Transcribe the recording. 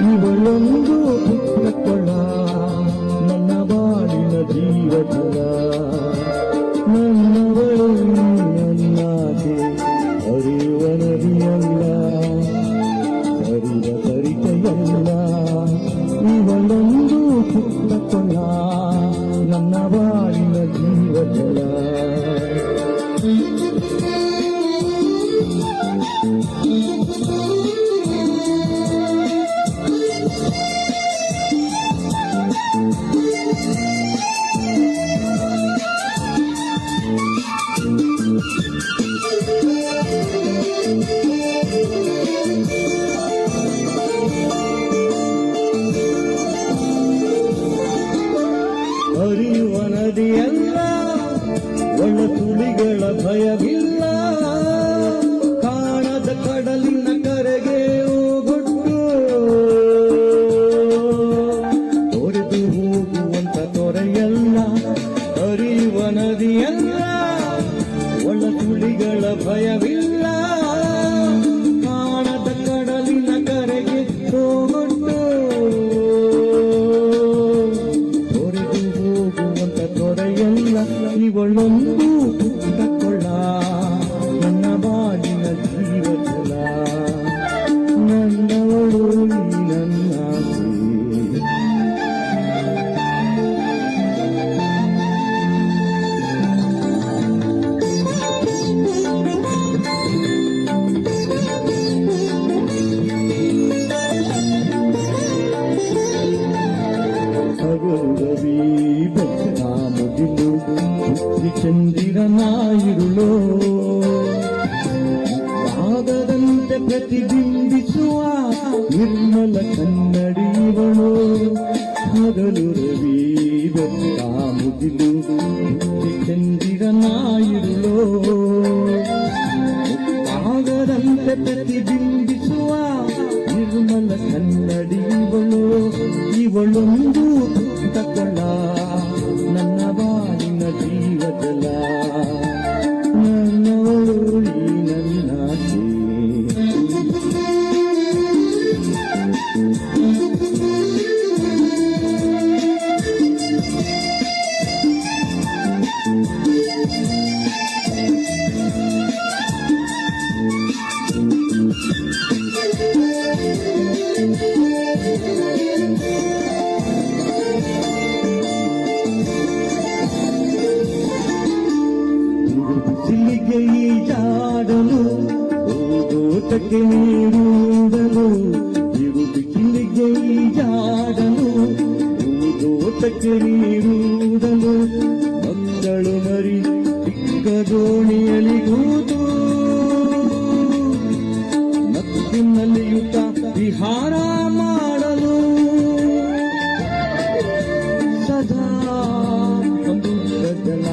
ಇವಳೊಂದು ಪುಟ್ಟಕೊಳ ನನ್ನ ಬಾಳಿನ ಜೀವಜಲ ನನ್ನವಳು ನನ್ನಾಗೆ ಹರಿಯುವ ನದಿಯಲ್ಲ ಹರಿದ ಪರಿಚಯಲ್ಲ ಇವಳೊಂದು ಪುಟ್ಟಕೊಳ ನನ್ನ ಬಾಳಿನ ಜೀವಜಲ ಹರಿಯುವ ನದಿಯಲ್ಲ ಒಳ ತುಳಿಗಳ ಭಯವಿಲ್ಲ ಕಾಣದ ಕಡಲಿನ ಕರೆಗೆ ಹೋಗೊಟ್ಟು ತೊರೆದು ಹೋಗುವಂತ ತೊರೆಯಲ್ಲ ಹರಿಯುವ ನದಿಯಲ್ಲ ಒಳ ತುಳಿಗಳ ಭಯವಿಲ್ಲ ಕಾಣದ ಕಡಲಿನ ಕರೆಗೆ ಹೋಗೊಟ್ಟು ಇವಳೊಂದು ಪುಟ್ಟಕೊಳ ನನ್ನ ಬಾಳಿನ ಜೀವಜಲ ನನ್ನವಳು ನನ್ನ ಹಗಲುರವಿ ಬೆಟ್ಟ ಮುಗಿಲು ಚಂದಿರನಾಯಿರುಳೋ ಪಾದದಂತೆ ಪ್ರತಿಬಿಂಬಿಸುವ ನಿರ್ಮಲ ಕನ್ನಡಿವಳು ಹಗಲು ರವಿ ಬೆಟ್ಟ ಮುಗಿಲು ಚಂದಿರನಾಯಿರುಳೋ ಪಾದದಂತೆ ಪ್ರತಿಬಿಂಬಿಸುವ ನಿರ್ಮಲ ಕನ್ನಡಿವಳು ಇವಳೊಂದು ಪುಟ್ಟಕೊಳ ನನ್ನ ಬಾಳಿನ ಜೀವಜಲ ನನ್ನವಳು ನನ್ನಾಸೆ ಬಿಸಿಲಿಗೆ ಈಜಾಡಲು ಓದೋಟಕ್ಕೆ ನೀಡುವುದಲು ಇವು ಬಿಸಿಲಿಗೆ ಈಜಾಡಲು ಓದೋಟಕ್ಕೆ ನೀಡುವುದಲು ಮಕ್ಕಳು ಮರಿ ಚಿಕ್ಕ ದೋಣಿಯಲ್ಲಿ ಕೂತು ನಲ್ಲಿಯುತ್ತ ವಿಹಾರ ಮಾಡಲು ಸದಾ ಒಂದು ಗದ್ದಲ